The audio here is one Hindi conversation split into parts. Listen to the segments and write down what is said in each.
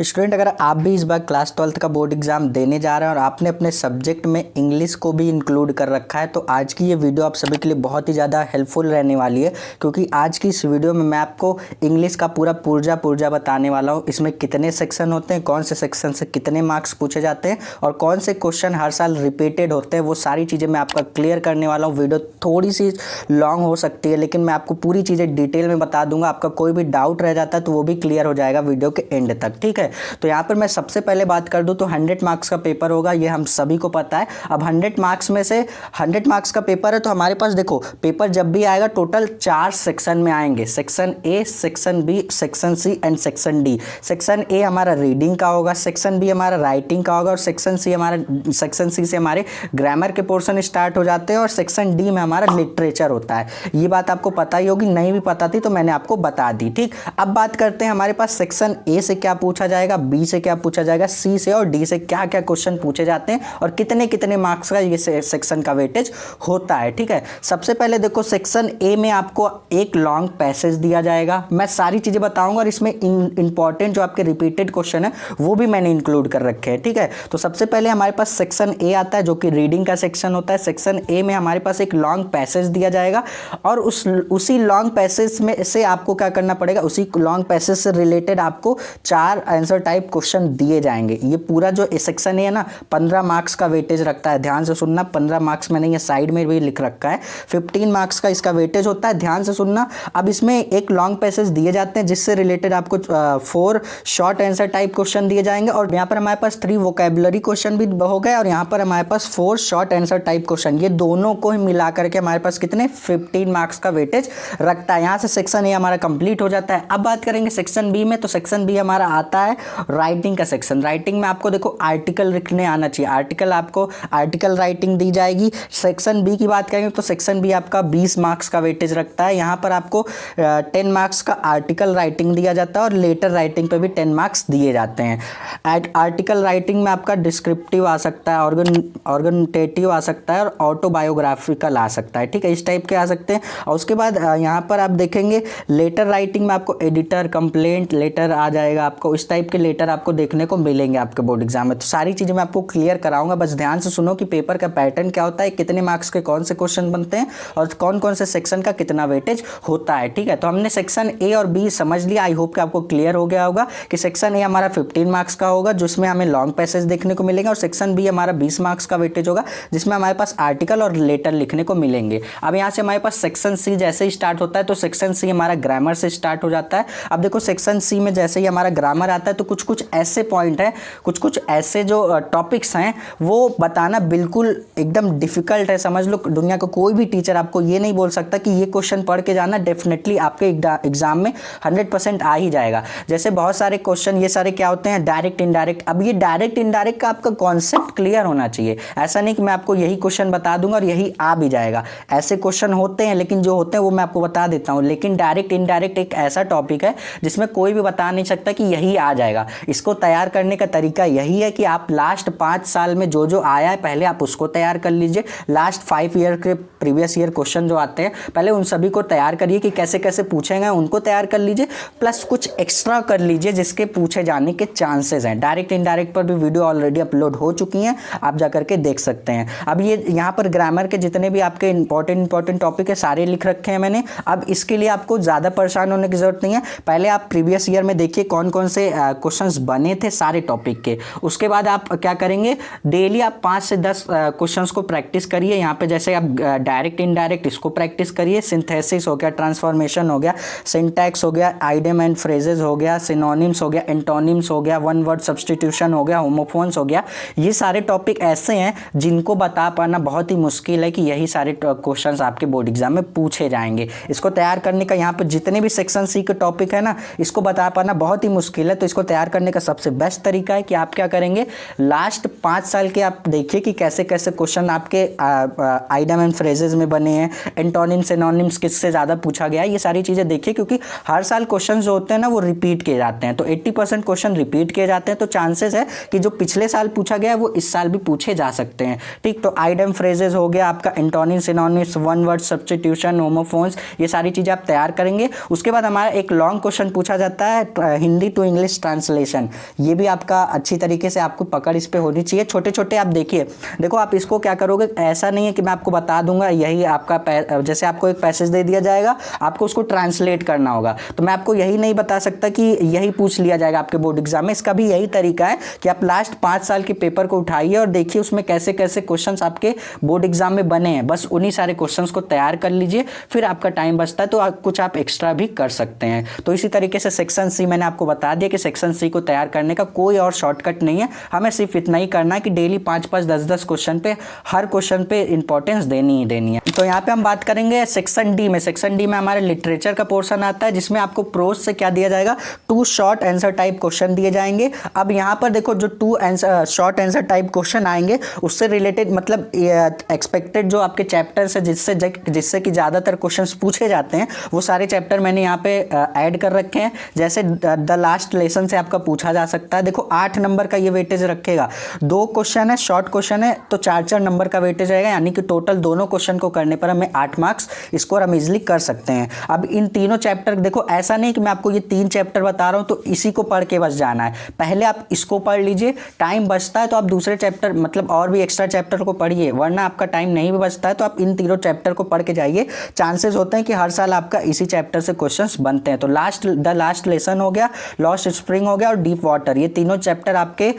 स्टूडेंट, अगर आप भी इस बार क्लास 12th का बोर्ड एग्जाम देने जा रहे हैं और आपने अपने सब्जेक्ट में इंग्लिश को भी इंक्लूड कर रखा है, तो आज की ये वीडियो आप सभी के लिए बहुत ही ज़्यादा हेल्पफुल रहने वाली है। क्योंकि आज की इस वीडियो में मैं आपको इंग्लिश का पूरा पुर्जा बताने वाला हूँ। इसमें कितने सेक्शन होते हैं, कौन से सेक्शन से कितने मार्क्स पूछे जाते हैं और कौन से क्वेश्चन हर साल रिपीटेड होते हैं, वो सारी चीज़ें मैं आपका क्लियर करने वाला हूँ। वीडियो थोड़ी सी लॉन्ग हो सकती है, लेकिन मैं आपको पूरी चीज़ें डिटेल में बता दूंगा। आपका कोई भी डाउट रह जाता है तो वो भी क्लियर हो जाएगा वीडियो के एंड तक, ठीक है। तो यहाँ पर मैं सबसे पहले बात कर दूं तो 100 मार्क्स का पेपर होगा, ये हम सभी को पता है। अब 100 मार्क्स में से 100 मार्क्स का पेपर है, तो हमारे पास देखो पेपर जब भी आएगा टोटल 4 सेक्शन में आएंगे। Section a, section b, section c and section d. Section a हमारा रीडिंग का होगा, सेक्शन बी हमारा राइटिंग का होगा और सेक्शन सी से हमारे ग्रामर के पोर्शन स्टार्ट हो जाते हैं और सेक्शन डी में हमारा लिटरेचर होता है। ये बात आपको पता ही होगी, नहीं भी पता थी तो मैंने आपको बता दी, ठीक। अब बात करते हैं हमारे पास सेक्शन ए से क्या पूछा जाएगा, बी से क्या पूछा जाएगा, सी से और डी से क्या क्या क्वेश्चन पूछे जाते हैं और कितने कितने मार्क्स का ये सेक्शन का वेटेज होता है, ठीक है। सबसे पहले देखो सेक्शन ए में आपको एक लॉन्ग पैसेज दिया जाएगा। मैं सारी चीजें बताऊंगा और इसमें इंपॉर्टेंट जो आपके रिपीटेड क्वेश्चन है वो भी मैंने इंक्लूड कर रखे हैं, ठीक है। तो सबसे पहले हमारे पास सेक्शन ए आता है जो कि रीडिंग का सेक्शन होता है। सेक्शन ए में हमारे पास एक लॉन्ग पैसेज दिया जाएगा और उसी लॉन्ग पैसेज में से आपको क्या करना पड़ेगा, उसी लॉन्ग पैसेज से रिलेटेड आपको 4 आंसर टाइप क्वेश्चन दिए जाएंगे। ये पूरा जो सेक्शन है ना 15 मार्क्स का वेटेज रखता है, ध्यान से सुनना। 15 मार्क्स मैंने ये साइड में भी लिख रखा है। 15 मार्क्स का इसका वेटेज होता है, ध्यान से सुनना। अब इसमें एक लॉन्ग पैसेज दिए जाते हैं जिससे रिलेटेड आपको 4 शॉर्ट आंसर टाइप क्वेश्चन दिए जाएंगे और यहाँ पर हमारे पास 3 वोकैबुलरी क्वेश्चन भी हो गए और यहाँ पर हमारे पास 4 शॉर्ट आंसर टाइप क्वेश्चन। ये दोनों को ही मिला करके हमारे पास कितने 15 मार्क्स का वेटेज रखता है। यहाँ से सेक्शन ए हमारा कंप्लीट हो जाता है। अब बात करेंगे सेक्शन बी में, तो सेक्शन बी हमारा आता है राइटिंग का सेक्शन। राइटिंग में आपको देखो आर्टिकल लिखने आना चाहिए, आर्टिकल राइटिंग दी जाएगी। सेक्शन बी की बात करेंगे तो सेक्शन बी आपका 20 मार्क्स का वेटेज रखता है। यहाँ पर आपको 10 मार्क्स का आर्टिकल राइटिंग दिया जाता है और लेटर राइटिंग पे भी 10 मार्क्स दिए जाते हैं। आर्टिकल राइटिंग में आपका डिस्क्रिप्टिव आ सकता है, ऑर्गेनाइजेटिव आ सकता है और ऑटोबायोग्राफिकल आ सकता है, ठीक है। इस टाइप के आ सकते हैं। और उसके बाद यहाँ पर आप देखेंगे लेटर राइटिंग में आपको एडिटर, कंप्लेंट लेटर आ जाएगा। आपको इस टाइप के लेटर आपको देखने को मिलेंगे आपके बोर्ड एग्जाम में। तो सारी चीज़ें मैं आपको क्लियर कराऊंगा, बस ध्यान से सुनो कि पेपर का पैटर्न क्या होता है, कितने मार्क्स के कौन से क्वेश्चन बनते हैं और कौन कौन से सेक्शन का कितना वेटेज होता है, ठीक है। तो हमने सेक्शन ए और बी समझ लिया। आई होप कि आपको क्लियर हो गया होगा कि सेक्शन ए हमारा 15 मार्क्स का होगा जिसमें हमें लॉन्ग पैसेज देखने को मिलेंगे और सेक्शन बी हमारा 20 मार्क्स का वेटेज होगा जिसमें हमारे पास आर्टिकल और लेटर लिखने को मिलेंगे। अब यहाँ से हमारे पास सेक्शन सी जैसे ही स्टार्ट होता है तो सेक्शन सी हमारा ग्रामर से स्टार्ट हो जाता है। अब देखो सेक्शन सी में जैसे ही हमारा ग्रामर आता है तो कुछ ऐसे पॉइंट है, कुछ ऐसे जो टॉपिक्स हैं वो बताना बिल्कुल एकदम डिफिकल्ट है। समझ लो दुनिया का कोई भी टीचर आपको ये नहीं बोल सकता कि ये क्वेश्चन पढ़ के जाना, डेफिनेटली आपके एग्जाम में 100% आ ही जाएगा। जैसे बहुत सारे क्वेश्चन ये सारे क्या होते हैं, डायरेक्ट इनडायरेक्ट। अब ये डायरेक्ट इनडायरेक्ट का आपका कॉन्सेप्ट क्लियर होना चाहिए। ऐसा नहीं कि मैं आपको यही क्वेश्चन बता दूंगा और यही आ भी जाएगा। ऐसे क्वेश्चन होते हैं, लेकिन जो होते हैं वो मैं आपको बता देता हूं। लेकिन डायरेक्ट इनडायरेक्ट एक ऐसा टॉपिक है जिसमें कोई भी बता नहीं सकता कि यही आ जाएगा। इसको तैयार करने का तरीका यही है कि आप लास्ट 5 साल में जो आया है पहले आप उसको तैयार कर लीजिए। लास्ट 5 ईयर के प्रीवियस ईयर क्वेश्चन जो आते हैं पहले उन सभी को तैयार करिए कि कैसे कैसे पूछेंगे, उनको तैयार कर लीजिए। प्लस कुछ एक्स्ट्रा कर लीजिए जिसके पूछे जाने के चांसेस हैं। डायरेक्ट इनडायरेक्ट पर भी वीडियो ऑलरेडी अपलोड हो चुकी हैं, आप जाकर के देख सकते हैं। अब ये यहाँ पर ग्रामर के जितने भी आपके इंपॉर्टेंट टॉपिक है सारे लिख रखे हैं मैंने। अब इसके लिए आपको ज़्यादा परेशान होने की जरूरत नहीं है। पहले आप प्रीवियस ईयर में देखिए कौन कौन से क्वेश्चंस बने थे सारे टॉपिक के। उसके बाद आप क्या करेंगे, डेली आप 5 से 10 क्वेश्चंस को प्रैक्टिस करिए। यहाँ पे जैसे आप डायरेक्ट इनडायरेक्ट इसको प्रैक्टिस करिए, सिंथेसिस हो गया, ट्रांसफॉर्मेशन हो गया, सिंटैक्स हो गया, आइडियम एंड फ्रेजेस हो गया, सिनोनिम्स हो गया, एंटोनिम्स हो गया, वन वर्ड सब्स्टिट्यूशन हो गया, होमोफोन्स हो गया। ये सारे टॉपिक ऐसे हैं जिनको बता पाना बहुत ही मुश्किल है कि यही सारे क्वेश्चंस आपके बोर्ड एग्जाम में पूछे जाएंगे। इसको तैयार करने का यहाँ पर जितने भी सेक्शन सी के टॉपिक है ना, इसको बता पाना बहुत ही मुश्किल है। तो इसको तैयार करने का सबसे बेस्ट तरीका है कि आप क्या करेंगे, लास्ट 5 साल के आप देखिए कि कैसे कैसे क्वेश्चन आपके आइडियम एंड फ्रेजेस में बने हैं, एंटोनिम्स सिनोनिम्स किससे ज़्यादा पूछा गया है, ये सारी चीज़ें देखिए। क्योंकि हर साल क्वेश्चन जो होते हैं ना वो रिपीट किए जाते हैं, तो 80% क्वेश्चन रिपीट किए जाते हैं। तो चांसेस है कि जो पिछले साल पूछा गया है वो इस साल भी पूछे जा सकते हैं, ठीक। तो आइडियम फ्रेजेस हो गया आपका, antonyms synonyms, one word substitution, homophones, ये सारी चीज़ें आप तैयार करेंगे। उसके बाद हमारा एक लॉन्ग क्वेश्चन पूछा जाता है हिंदी टू इंग्लिश ट्रांसलेशन, ये भी आपका अच्छी तरीके से आपको पकड़ इस पे होनी चाहिए। छोटे छोटे आप देखिए, देखो आप इसको क्या करोगे, ऐसा नहीं है कि मैं आपको बता दूंगा यही आपका जैसे आपको एक पैसेज दे दिया जाएगा, आपको उसको ट्रांसलेट करना होगा, तो मैं आपको यही नहीं बता सकता कि यही पूछ लिया जाएगा आपके बोर्ड एग्जाम में। इसका भी यही तरीका है कि आप लास्ट 5 साल के पेपर को उठाइए और देखिए उसमें कैसे कैसे क्वेश्चंस आपके बोर्ड एग्जाम में बने हैं, बस उन्हीं सारे क्वेश्चंस को तैयार कर लीजिए, फिर आपका टाइम बचता है तो कुछ आप एक्स्ट्रा भी कर सकते हैं। तो इसी तरीके से सेक्शन सी मैंने आपको बता दिया कि सेक्शन सी को तैयार करने का कोई और शॉर्टकट नहीं है, हमें सिर्फ इतना ही करना है कि डेली 5-5, 10-10 क्वेश्चन पे, हर क्वेश्चन पे इंपॉर्टेंस देनी ही देनी है। तो यहाँ पे हम बात करेंगे सेक्शन डी में। सेक्शन डी में हमारे लिटरेचर का पोर्शन आता है, जिसमें आपको प्रोज से क्या दिया जाएगा, 2 शॉर्ट आंसर टाइप क्वेश्चन दिए जाएंगे। अब यहाँ पर देखो जो 2 शॉर्ट आंसर टाइप क्वेश्चन आएंगे उससे रिलेटेड मतलब एक्सपेक्टेड जो आपके चैप्टर्स है जिससे कि ज़्यादातर क्वेश्चंस पूछे जाते हैं, वो सारे चैप्टर मैंने यहाँ पे ऐड कर रखे हैं। जैसे द लास्ट लेसन से आपका पूछा जा सकता है, देखो 8 नंबर का ये वेटेज रखेगा, 2 क्वेश्चन है, शॉर्ट क्वेश्चन है, तो 4-4 नंबर का वेटेज रहेगा, यानी कि टोटल दोनों क्वेश्चन को करने पर हमें 8 मार्क्स स्कोर हम इजिली कर सकते हैं। अब इन तीनों चैप्टर देखो, ऐसा नहीं कि मैं आपको ये 3 चैप्टर बता रहा हूँ तो इसी को पढ़ के बस जाना है, पहले आप इसको पढ़ लीजिए, टाइम बचता है तो आप दूसरे चैप्टर मतलब और भी एक्स्ट्रा चैप्टर को पढ़िए, वरना आपका टाइम नहीं भी बचता है तो आप इन तीनों चैप्टर को पढ़ के जाइए। चांसेस होते हैं कि हर साल आपका इसी चैप्टर से क्वेश्चंस बनते हैं। तो द लास्ट लेसन हो गया, लॉस्ट स्प्रिंग हो गया और डीप वाटर, ये तीनों चैप्टर आपके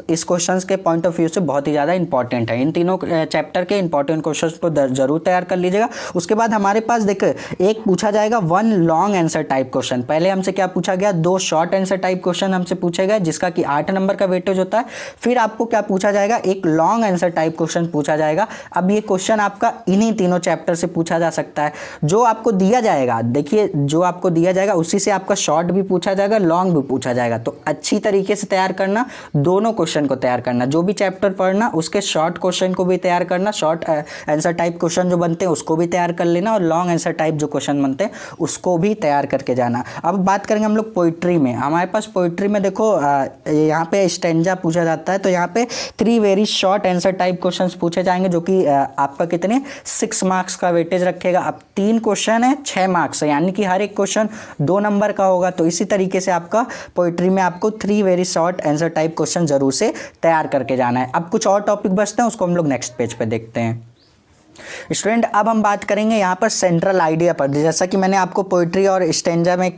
इस क्वेश्चंस के पॉइंट ऑफ व्यू से बहुत ही ज़्यादा इंपॉर्टेंट है। इन तीनों चैप्टर के इंपॉर्टेंट क्वेश्चंस को जरूर तैयार कर लीजिएगा। उसके बाद हमारे पास देखिए एक पूछा जाएगा 1 लॉन्ग आंसर टाइप क्वेश्चन। पहले हमसे क्या पूछा गया, 2 शॉर्ट आंसर टाइप क्वेश्चन हमसे पूछे गए जिसका कि 8 नंबर का वेटेज होता है। फिर आपको क्या पूछा जाएगा, एक लॉन्ग आंसर टाइप क्वेश्चन पूछा जाएगा। अब ये क्वेश्चन आपका इन्हीं तीनों चैप्टर से पूछा जा सकता है। जो आपको दिया जाएगा, देखिए जो आपको दिया जाएगा उसी से आपका शॉर्ट भी पूछा जाएगा, लॉन्ग भी पूछा जाएगा। तो अच्छी तरीके से तैयार करना, दोनों क्वेश्चन को तैयार करना, जो भी चैप्टर पढ़ना उसके शॉर्ट क्वेश्चन को भी तैयार करना, शॉर्ट आंसर टाइप क्वेश्चन जो बनते हैं उसको भी तैयार कर लेना और लॉन्ग आंसर टाइप जो क्वेश्चन बनते हैं उसको भी तैयार करके जाना। अब बात करेंगे हम लोग पोइट्री में। हमारे पास पोइट्री में देखो यहाँ पे स्टैंजा पूछा जाता है, तो यहाँ पे 3 very short answer type questions पूछे जाएंगे जो कि आपका कितने 6 मार्क्स का वेटेज रखेगा। अब 3 क्वेश्चन है 6 मार्क्स है, यानी कि हर एक क्वेश्चन 2 नंबर का होगा। तो इसी तरीके से आपका पोइट्री में आपको 3 very short answer type question जरूर से तैयार करके जाना है। अब कुछ और टॉपिक बचते हैं, उसको हम लोग नेक्स्ट पेज पे देखते हैं। स्टूडेंट अब हम बात करेंगे यहाँ पर सेंट्रल आइडिया पर। जैसा कि मैंने आपको पोइट्री और स्टेंजा में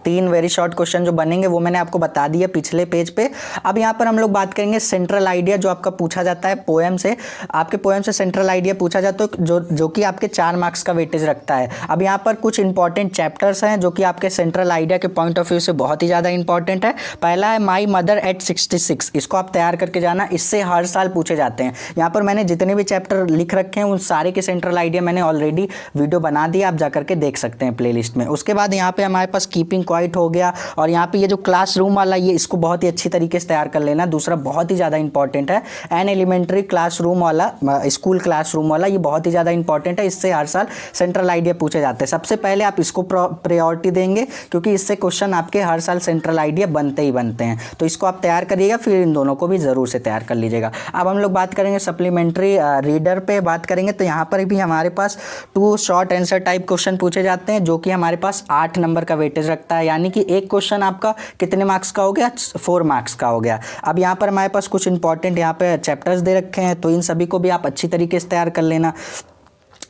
3 वेरी शॉर्ट क्वेश्चन जो बनेंगे वो मैंने आपको बता दिया पिछले पेज पे। अब यहाँ पर हम लोग बात करेंगे सेंट्रल आइडिया जो आपका पूछा जाता है पोएम से। आपके पोएम से सेंट्रल आइडिया पूछा जाता है जो कि आपके 4 मार्क्स का वेटेज रखता है। अब यहाँ पर कुछ इंपॉर्टेंट चैप्टर्स हैं जो कि आपके सेंट्रल आइडिया के पॉइंट ऑफ व्यू से बहुत ही ज़्यादा इंपॉर्टेंट है। पहला है माई मदर एट 66, इसको आप तैयार करके जाना, इससे हर साल पूछे जाते हैं। यहाँ पर मैंने जितने भी चैप्टर लिख रखे हैं उन सारे के सेंट्रल आइडिया मैंने ऑलरेडी वीडियो बना दिया, आप जाकर के देख सकते हैं प्लेलिस्ट में। उसके बाद यहाँ पे हमारे पास कीपिंग क्वाइट हो गया, और यहाँ पे ये जो क्लासरूम वाला ये इसको बहुत ही अच्छी तरीके से तैयार कर लेना। दूसरा बहुत ही ज़्यादा इंपॉर्टेंट है एन एलिमेंट्री क्लासरूम वाला, स्कूल क्लासरूम वाला, ये बहुत ही ज़्यादा इंपॉर्टेंट है, इससे हर साल सेंट्रल आइडिया पूछे जाते हैं। सबसे पहले आप इसको प्रायोरिटी देंगे क्योंकि इससे क्वेश्चन आपके हर साल सेंट्रल आइडिया बनते ही बनते हैं। तो इसको आप तैयार करिएगा, फिर इन दोनों को भी ज़रूर से तैयार कर लीजिएगा। अब हम लोग बात करेंगे सप्लीमेंट्री रीडर पे बात करेंगे, तो यहाँ पर भी हमारे पास 2 शॉर्ट आंसर टाइप क्वेश्चन पूछे जाते हैं जो कि हमारे पास 8 नंबर का वेटेज रखता है, यानी कि एक क्वेश्चन आपका कितने मार्क्स का हो गया, 4 मार्क्स का हो गया। अब यहाँ पर हमारे पास कुछ इंपॉर्टेंट यहाँ पे चैप्टर्स दे रखे हैं, तो इन सभी को भी आप अच्छी तरीके से तैयार कर लेना।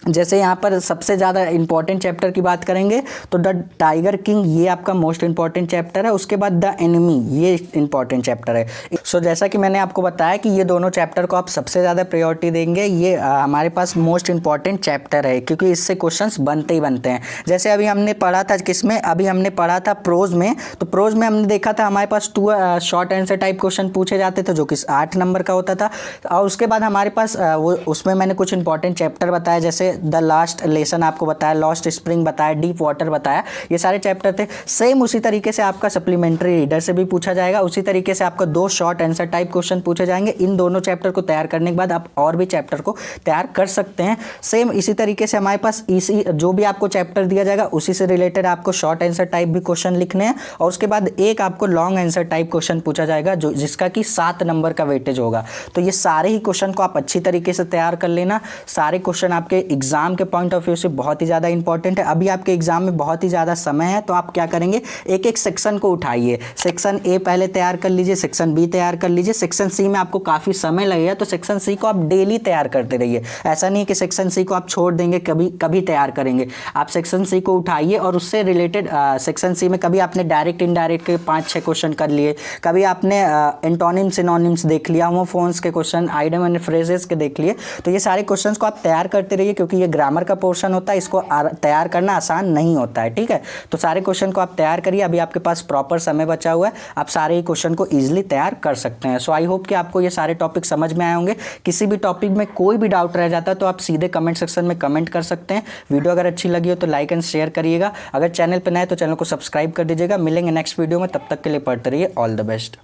जैसे यहाँ पर सबसे ज़्यादा इंपॉर्टेंट चैप्टर की बात करेंगे तो द टाइगर किंग, ये आपका मोस्ट इंपॉर्टेंट चैप्टर है। उसके बाद द एनिमी, ये इंपॉर्टेंट चैप्टर है। सो जैसा कि मैंने आपको बताया कि ये दोनों चैप्टर को आप सबसे ज़्यादा प्रायोरिटी देंगे, ये हमारे पास मोस्ट इंपॉर्टेंट चैप्टर है क्योंकि इससे क्वेश्चंस बनते ही बनते हैं। जैसे अभी हमने पढ़ा था किसमें, अभी हमने पढ़ा था प्रोज में, तो प्रोज में हमने देखा था हमारे पास 2 शॉर्ट आंसर टाइप क्वेश्चन पूछे जाते थे जो कि 8 नंबर का होता था। और उसके बाद हमारे पास उसमें मैंने कुछ इंपॉर्टेंट चैप्टर बताया, जैसे द लास्ट लेसन आपको बताया, लॉस्ट स्प्रिंग बताया, डीप वाटर बताया, ये सारे चैप्टर थे। सेम उसी तरीके से आपका सप्लीमेंट्री रीडर से भी पूछा जाएगा, उसी तरीके से आपका 2 शॉर्ट आंसर टाइप क्वेश्चन पूछे जाएंगे। इन दोनों चैप्टर को तैयार करने के बाद आप और भी चैप्टर को तैयार कर सकते हैं। सेम इसी तरीके से हमारे पास इसी जो भी आपको चैप्टर दिया जाएगा उसी से रिलेटेड आपको शॉर्ट आंसर टाइप भी क्वेश्चन लिखने हैं, और उसके बाद एक आपको लॉन्ग आंसर टाइप क्वेश्चन पूछा जाएगा जो जिसका कि 7 नंबर का वेटेज होगा। तो ये सारे ही क्वेश्चन को आप अच्छी तरीके से तैयार कर लेना, सारे क्वेश्चन आपके एग्जाम के पॉइंट ऑफ व्यू से बहुत ही ज़्यादा इंपॉर्टेंट है। अभी आपके एग्जाम में बहुत ही ज़्यादा समय है, तो आप क्या करेंगे, एक एक सेक्शन को उठाइए। सेक्शन ए पहले तैयार कर लीजिए, सेक्शन बी तैयार कर लीजिए, सेक्शन सी में आपको काफ़ी समय लगेगा, तो सेक्शन सी को आप डेली तैयार करते रहिए। ऐसा नहीं कि सेक्शन सी को आप छोड़ देंगे, कभी कभी तैयार करेंगे। आप सेक्शन सी को उठाइए और उससे रिलेटेड सेक्शन सी में कभी आपने डायरेक्ट इनडायरेक्ट के 5-6 क्वेश्चन कर लिए, कभी आपने एंटोनिम सिनोनिम्स देख लिया, होमोफोन्स के क्वेश्चन, आइडियम एंड फ्रेजेस के देख लिए। तो ये सारे क्वेश्चंस को आप तैयार करते रहिए, क्योंकि ये ग्रामर का पोर्शन होता है, इसको तैयार करना आसान नहीं होता है। ठीक है, तो सारे क्वेश्चन को आप तैयार करिए। अभी आपके पास प्रॉपर समय बचा हुआ है, आप सारे ही क्वेश्चन को ईजिली तैयार कर सकते हैं। सो आई होप कि आपको ये सारे टॉपिक समझ में आए होंगे। किसी भी टॉपिक में कोई भी डाउट रह जाता है तो आप सीधे कमेंट सेक्शन में कमेंट कर सकते हैं। वीडियो अगर अच्छी लगी हो तो लाइक एंड शेयर करिएगा। अगर चैनल पर नए तो चैनल को सब्सक्राइब कर दीजिएगा। मिलेंगे नेक्स्ट वीडियो में, तब तक के लिए पढ़ते रहिए। All the best.